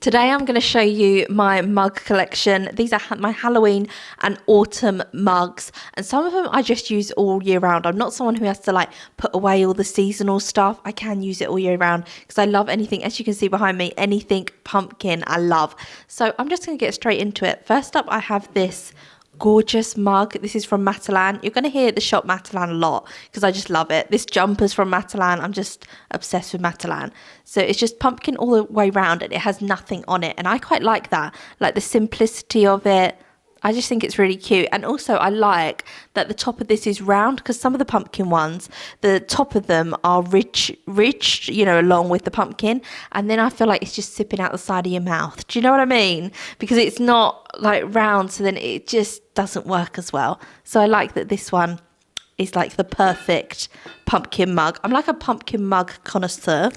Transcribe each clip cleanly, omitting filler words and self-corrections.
Today I'm going to show you my mug collection. These are my Halloween and autumn mugs, and some of them I just use all year round. I'm not someone who has to like put away all the seasonal stuff. I can use it all year round because I love anything, as you can see behind me, anything pumpkin I love. So I'm just going to get straight into it. First up, I have this gorgeous mug. This is from Matalan. You're going to hear the shop Matalan a lot because I just love it. This jumper's from Matalan. I'm just obsessed with Matalan. So it's just pumpkin all the way round and it has nothing on it, and I quite like that, like the simplicity of it. I just think it's really cute. And also I like that the top of this is round, because some of the pumpkin ones, the top of them are ridged, you know, along with the pumpkin. And then I feel like it's just sipping out the side of your mouth. Do you know what I mean? Because it's not like round, so then it just doesn't work as well. So I like that this one is like the perfect pumpkin mug. I'm like a pumpkin mug connoisseur.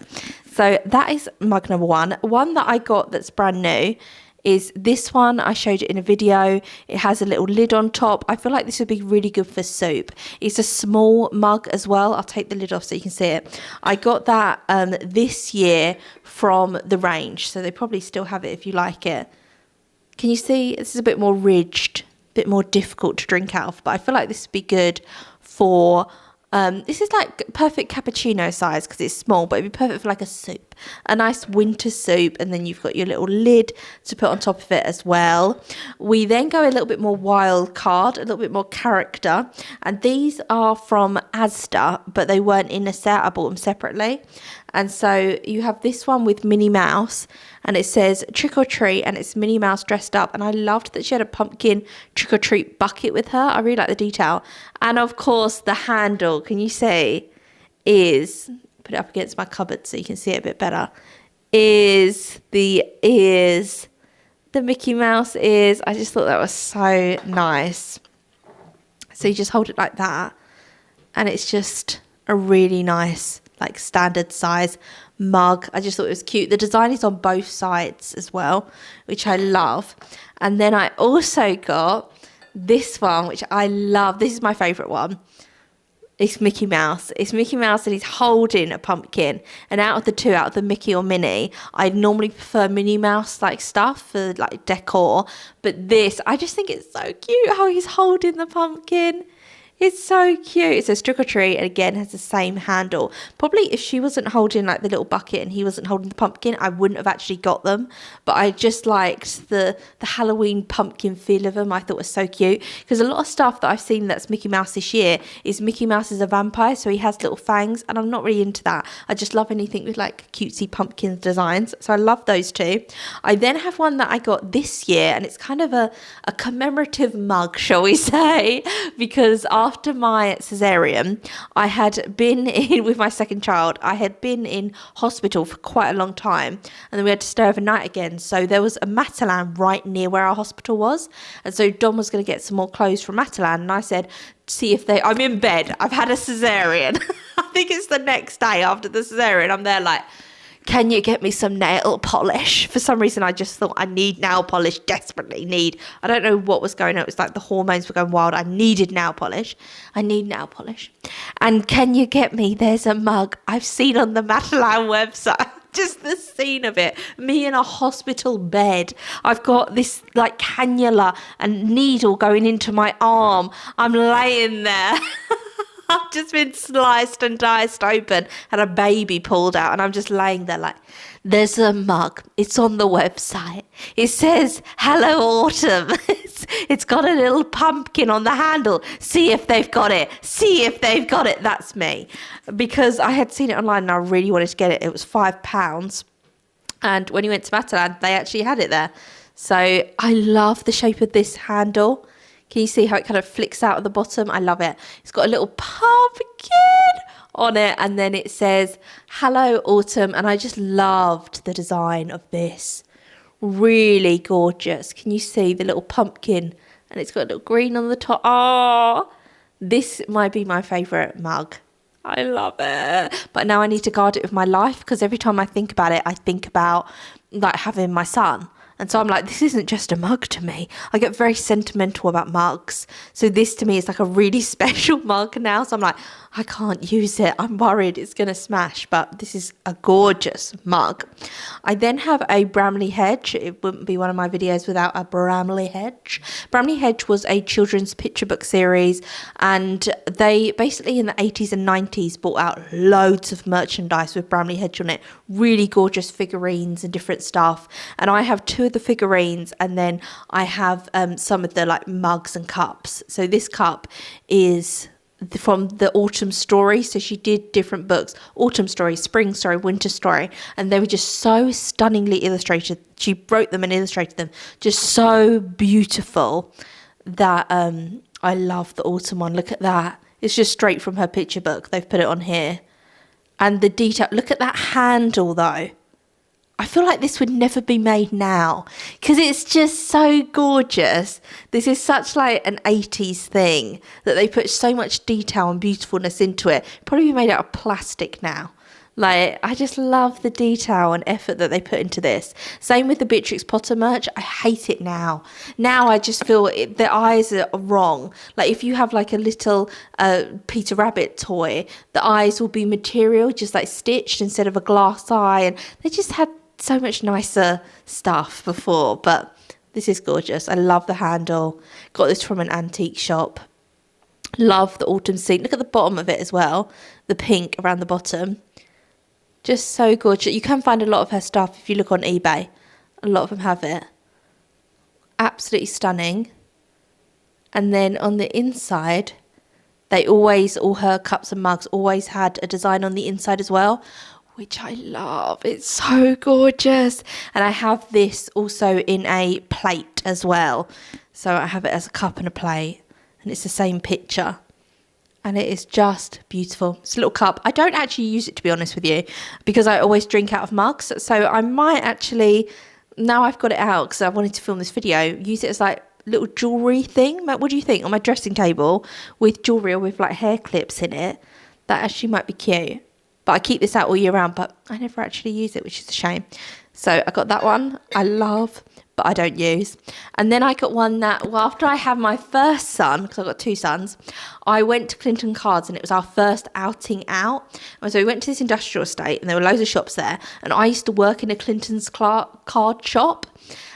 So that is mug number one. One that I got that's brand new is this one. I showed it in a video. It has a little lid on top. I feel like this would be really good for soup. It's a small mug as well. I'll take the lid off so you can see it. I got that this year from the range, so they probably still have it if you like it. Can you see? This is a bit more ridged, a bit more difficult to drink out of, but I feel like this would be good for this is like perfect cappuccino size because it's small, but it'd be perfect for like a soup, a nice winter soup. And then you've got your little lid to put on top of it as well. We then go a little bit more wild card, a little bit more character, and these are from Asda, but they weren't in a set. I bought them separately. And so you have this one with Minnie Mouse, and it says trick or treat, and it's Minnie Mouse dressed up. And I loved that she had a pumpkin trick or treat bucket with her. I really like the detail. And of course the handle, can you see, is, put it up against my cupboard so you can see it a bit better, is the ears, the Mickey Mouse ears. I just thought that was so nice. So you just hold it like that, and it's just a really nice, like standard size mug. I just thought it was cute. The design is on both sides as well, which I love. And then I also got this one, which I love. This is my favorite one. It's Mickey Mouse. It's Mickey Mouse and he's holding a pumpkin. And out of the two, out of the Mickey or Minnie, I normally prefer Minnie Mouse like stuff for like decor. But this, I just think it's so cute how he's holding the pumpkin. It's so cute. It says trick or treat, and again has the same handle. Probably if she wasn't holding like the little bucket and he wasn't holding the pumpkin, I wouldn't have actually got them. But I just liked the Halloween pumpkin feel of them. I thought it was so cute, because a lot of stuff that I've seen that's Mickey Mouse this year is Mickey Mouse is a vampire, so he has little fangs, and I'm not really into that. I just love anything with like cutesy pumpkin designs. So I love those two. I then have one that I got this year, and it's kind of a commemorative mug, shall we say, because after my cesarean, I had been in with my second child. I had been in hospital for quite a long time, and then we had to stay overnight again. So there was a Matalan right near where our hospital was, and so Dom was going to get some more clothes from Matalan, and I said, see if they, I'm in bed, I've had a cesarean. I think it's the next day after the cesarean. I'm there like, can you get me some nail polish? For some reason, I just thought I need nail polish, desperately need. I don't know what was going on. It was like the hormones were going wild. I needed nail polish. I need nail polish. And can you get me, there's a mug I've seen on the Matalan website. Just the scene of it, me in a hospital bed. I've got this like cannula and needle going into my arm. I'm laying there. I've just been sliced and diced open, had a baby pulled out, and I'm just laying there like, there's a mug. It's on the website. It says, hello, autumn. It's got a little pumpkin on the handle. See if they've got it. See if they've got it. That's me. Because I had seen it online and I really wanted to get it. It was £5. And when you went to Matalan, they actually had it there. So I love the shape of this handle. Can you see how it kind of flicks out at the bottom? I love it. It's got a little pumpkin on it, and then it says, hello, autumn. And I just loved the design of this. Really gorgeous. Can you see the little pumpkin? And it's got a little green on the top. Oh, this might be my favourite mug. I love it. But now I need to guard it with my life, because every time I think about it, I think about like having my son. And so I'm like, this isn't just a mug to me. I get very sentimental about mugs. So this to me is like a really special mug now. So I'm like, I can't use it. I'm worried it's going to smash, but this is a gorgeous mug. I then have a Bramley Hedge. It wouldn't be one of my videos without a Bramley Hedge. Bramley Hedge was a children's picture book series, and they basically in the 80s and 90s brought out loads of merchandise with Bramley Hedge on it. Really gorgeous figurines and different stuff. And I have 2 of the figurines, and then I have some of the like mugs and cups. So this cup is from the Autumn Story. So she did different books: Autumn Story, Spring Story, Winter Story, and they were just so stunningly illustrated. She wrote them and illustrated them just so beautiful that I love the autumn one. Look at that. It's just straight from her picture book. They've put it on here. And the detail, look at that handle though. I feel like this would never be made now because it's just so gorgeous. This is such like an 80s thing that they put so much detail and beautifulness into it. Probably be made out of plastic now. Like, I just love the detail and effort that they put into this. Same with the Beatrix Potter merch. I hate it now. Now I just feel the eyes are wrong. Like, if you have like a little Peter Rabbit toy, the eyes will be material, just like stitched instead of a glass eye. And they just had so much nicer stuff before. But this is gorgeous. I love the handle. Got this from an antique shop. Love the autumn scene. Look at the bottom of it as well. The pink around the bottom. Just so gorgeous. You can find a lot of her stuff if you look on eBay. A lot of them have it. Absolutely stunning. And then on the inside, all her cups and mugs always had a design on the inside as well, which I love. It's so gorgeous. And I have this also in a plate as well. So I have it as a cup and a plate. And it's the same picture. And it is just beautiful. It's a little cup. I don't actually use it, to be honest with you, because I always drink out of mugs. So I might actually, now I've got it out because I wanted to film this video, use it as like little jewellery thing. What do you think? On my dressing table with jewellery or with like hair clips in it. That actually might be cute. But I keep this out all year round, but I never actually use it, which is a shame. So I got that one. I love, but I don't use. And then I got one that, well, after I had my first son, because I've got 2 sons, I went to Clinton Cards, and it was our first outing out. And so we went to this industrial estate, and there were loads of shops there. And I used to work in a Clinton's card shop.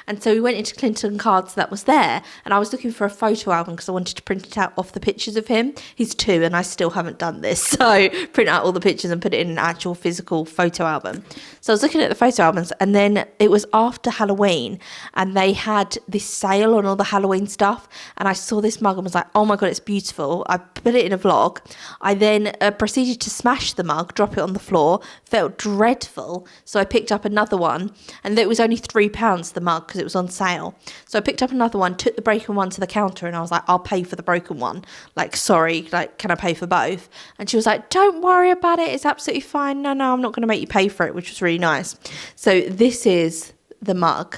And so we went into Clinton Cards that was there, and I was looking for a photo album because I wanted to print it out off the pictures of him. He's 2 and I still haven't done this. So print out all the pictures and put it in an actual physical photo album. So I was looking at the photo albums, and then it was after Halloween, and they had this sale on all the Halloween stuff. And I saw this mug and was like, oh my God, it's beautiful. I put it in a vlog. I then proceeded to smash the mug, drop it on the floor, felt dreadful. So I picked up another one, and it was only £3, the mug, because it was on sale. So I picked up another one, took the broken one to the counter, and I was like, I'll pay for the broken one. Like, sorry, like, can I pay for both? And she was like, don't worry about it. It's absolutely fine. No, I'm not going to make you pay for it, which was really nice. So this is the mug.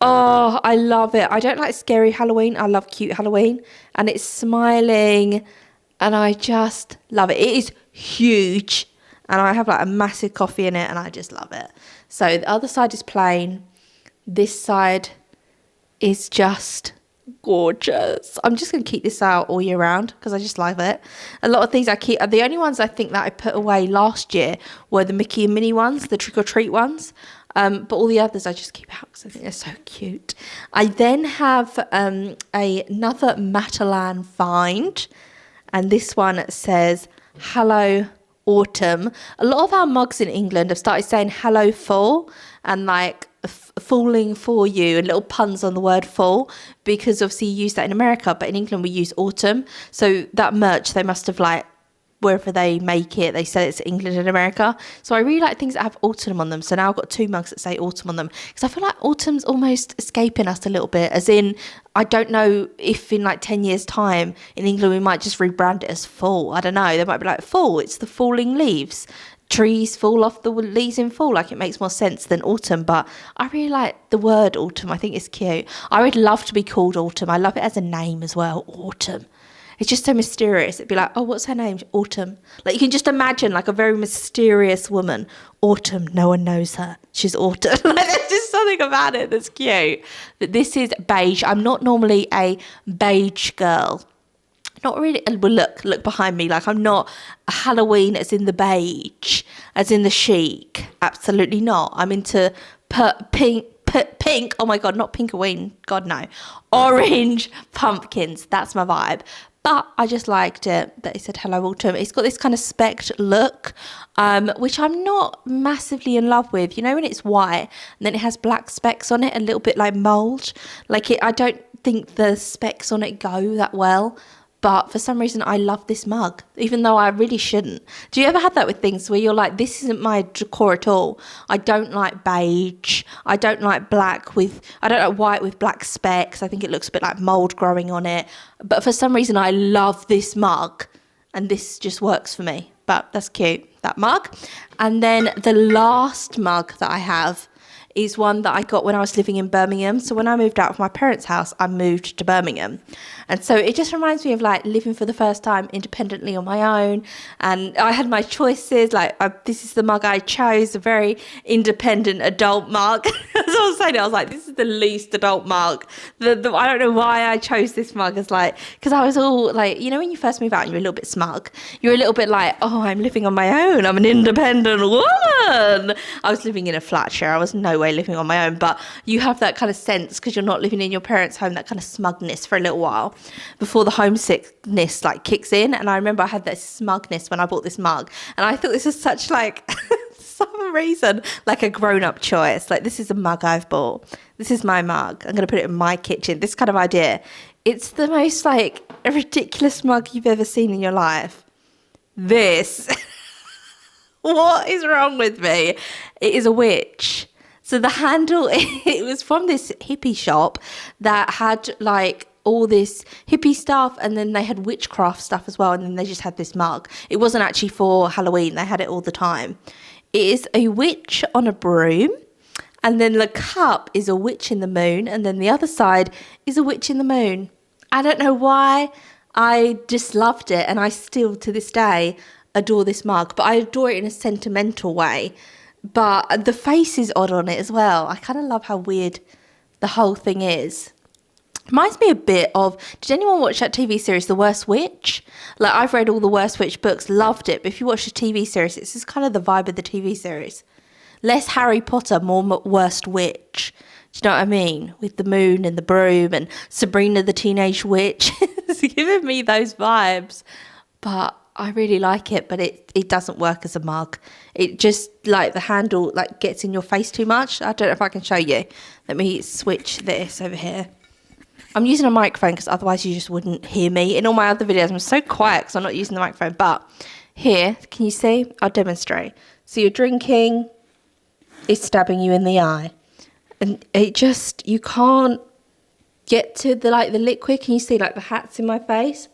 Oh, I love it. I don't like scary Halloween. I love cute Halloween. And it's smiling, and I just love it. It is huge, and I have like a massive coffee in it, and I just love it. So the other side is plain. This side is just gorgeous. I'm just going to keep this out all year round because I just love it. A lot of things I keep, the only ones I think that I put away last year were the Mickey and Minnie ones, the trick or treat ones. But all the others I just keep out because I think they're so cute. I then have another Matalan find, and this one says, hello autumn. A lot of our mugs in England have started saying hello fall, and like falling for you, and little puns on the word fall, because obviously you use that in America, but in England we use autumn. So that merch, they must have like, wherever they make it, they sell it to England and America. So I really like things that have autumn on them. So now I've got 2 mugs that say autumn on them, because I feel like autumn's almost escaping us a little bit, as in, I don't know if in like 10 years time in England we might just rebrand it as fall. I don't know, they might be like, fall, it's the falling leaves. Trees fall off the leaves in fall, like it makes more sense than autumn. But I really like the word autumn. I think it's cute. I would love to be called autumn. I love it as a name as well, autumn. It's just so mysterious. It'd be like, oh, what's her name? Autumn. Like, you can just imagine like a very mysterious woman. Autumn, no one knows her. She's Autumn. Like, there's just something about it that's cute. But this is beige. I'm not normally a beige girl. Not really. Well, look behind me. Like, I'm not a Halloween as in the beige, as in the chic. Absolutely not. I'm into pink. Oh my God, not Pinkoween. God, no. Orange pumpkins. That's my vibe. But I just liked it that it said Hello Autumn. It's got this kind of specked look, which I'm not massively in love with. You know, when it's white and then it has black specks on it, a little bit like mould. Like, I don't think the specks on it go that well. But for some reason, I love this mug, even though I really shouldn't. Do you ever have that with things where you're like, this isn't my decor at all? I don't like beige. I don't like I don't like white with black specks. I think it looks a bit like mould growing on it. But for some reason, I love this mug. And this just works for me. But that's cute, that mug. And then the last mug that I have is one that I got when I was living in Birmingham. So when I moved out of my parents' house, I moved to Birmingham. And so it just reminds me of like living for the first time independently on my own. And I had my choices. Like, this is the mug I chose, a very independent adult mug. As I was saying it, I was like, this is the least adult mug. I don't know why I chose this mug as like, because I was all like, you know, when you first move out and you're a little bit smug, you're a little bit like, oh, I'm living on my own. I'm an independent woman. I was living in a flat share. I was no way living on my own, but you have that kind of sense because you're not living in your parents' home, that kind of smugness for a little while before the homesickness like kicks in. And I remember I had this smugness when I bought this mug, and I thought this is such like some reason like a grown-up choice. Like, this is a mug I've bought. This is my mug. I'm going to put it in my kitchen. This kind of idea. It's the most like ridiculous mug you've ever seen in your life. This. What is wrong with me? It is a witch. So the handle, it was from this hippie shop that had like all this hippie stuff, and then they had witchcraft stuff as well, and then they just had this mug. It wasn't actually for Halloween. They had it all the time. It is a witch on a broom, and then the cup is a witch in the moon, and then the other side is a witch in the moon. I don't know why. I just loved it, and I still to this day adore this mug, but I adore it in a sentimental way. But the face is odd on it as well. I kind of love how weird the whole thing is. Reminds me a bit of, did anyone watch that TV series, The Worst Witch? Like, I've read all the Worst Witch books, loved it. But if you watch the TV series, it's just kind of the vibe of the TV series. Less Harry Potter, more Worst Witch. Do you know what I mean? With the moon and the broom and Sabrina the Teenage Witch. It's giving me those vibes. But I really like it, but it doesn't work as a mug. It just, like, the handle, like, gets in your face too much. I don't know if I can show you. Let me switch this over here. I'm using a microphone because otherwise you just wouldn't hear me. In all my other videos, I'm so quiet because I'm not using the microphone. But here, can you see? I'll demonstrate. So you're drinking, it's stabbing you in the eye. And it just, you can't get to the liquid. Can you see, like, the hat's in my face?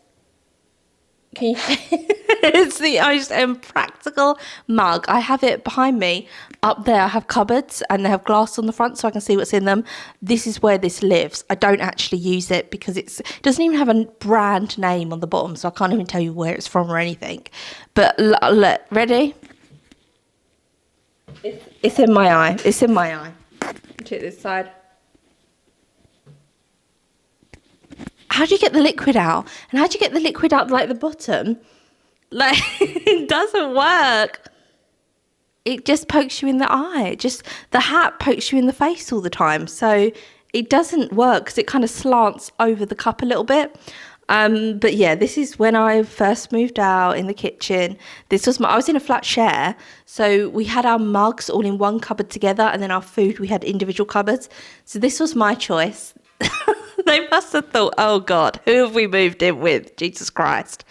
Can you see? It's the most impractical mug. I have it behind me up there. I have cupboards and they have glass on the front so I can see what's in them. This is where this lives. I don't actually use it because it doesn't even have a brand name on the bottom, so I can't even tell you where it's from or anything. But look, ready? It's in my eye. It's in my eye. Check this side. How do you get the liquid out? And how do you get the liquid out like the bottom? Like, it doesn't work. It just pokes you in the eye. The hat pokes you in the face all the time. So it doesn't work because it kind of slants over the cup a little bit. But yeah, this is when I first moved out in the kitchen. I was in a flat share. So we had our mugs all in one cupboard together, and then our food, we had individual cupboards. So this was my choice. They must have thought, oh God, who have we moved in with? Jesus Christ.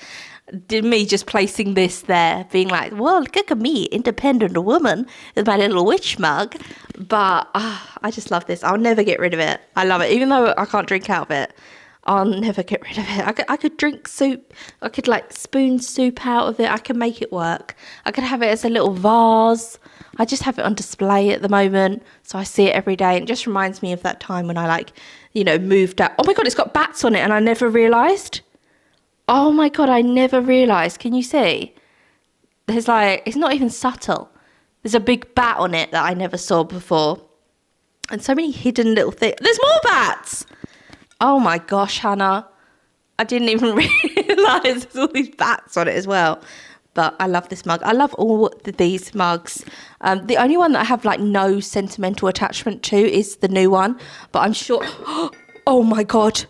Did me just placing this there, being like, well, look at me, independent woman with my little witch mug. But I just love this. I'll never get rid of it. I love it. Even though I can't drink out of it, I'll never get rid of it. I could drink soup. I could like spoon soup out of it. I can make it work. I could have it as a little vase. I just have it on display at the moment. So I see it every day. And it just reminds me of that time when I moved out. Oh my God, it's got bats on it and I never realised. Oh my God, I never realised. Can you see? There's like, it's not even subtle. There's a big bat on it that I never saw before. And so many hidden little things. There's more bats! Oh my gosh, Hannah. I didn't even realise there's all these bats on it as well. But I love this mug. I love all these mugs. The only one that I have like no sentimental attachment to is the new one. But I'm sure... Oh my God.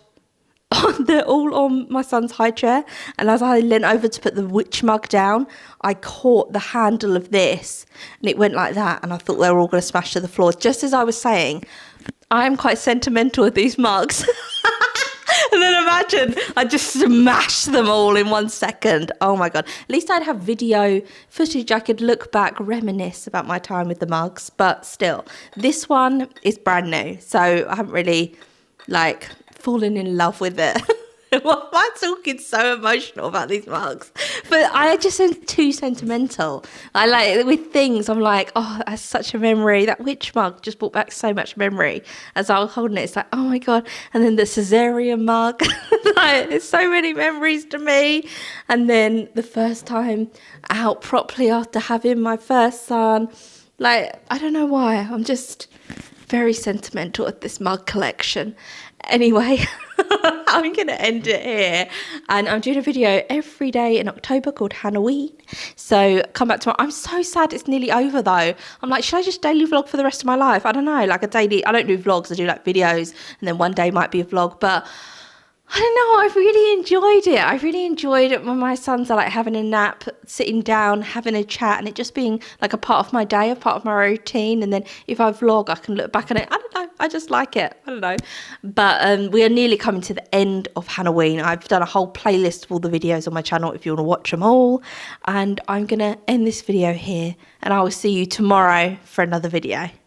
They're all on my son's high chair. And as I leant over to put the witch mug down, I caught the handle of this. And it went like that. And I thought they were all going to smash to the floor. Just as I was saying, I'm quite sentimental with these mugs. And then imagine I just smashed them all in 1 second. Oh my God. At least I'd have video footage. I could look back, reminisce about my time with the mugs. But still, this one is brand new. So I haven't really like fallen in love with it. Why am I talking so emotional about these mugs? But I just am too sentimental. I like with things, I'm like, oh, that's such a memory. That witch mug just brought back so much memory. As I was holding it, it's like, oh my God. And then the cesarean mug. Like, there's so many memories to me. And then the first time out properly after having my first son. Like, I don't know why. I'm just very sentimental with this mug collection. Anyway, I'm going to end it here. And I'm doing a video every day in October called HANOWEEN. So come back tomorrow. I'm so sad it's nearly over though. I'm like, should I just daily vlog for the rest of my life? I don't know. Like a daily, I don't do vlogs. I do like videos. And then one day might be a vlog. But I don't know, I really enjoyed it. I really enjoyed it when my sons are like having a nap, sitting down, having a chat, and it just being like a part of my day, a part of my routine. And then if I vlog, I can look back on it. I don't know, I just like it. I don't know. But we are nearly coming to the end of HANOWEEN. I've done a whole playlist of all the videos on my channel if you want to watch them all. And I'm going to end this video here, and I will see you tomorrow for another video.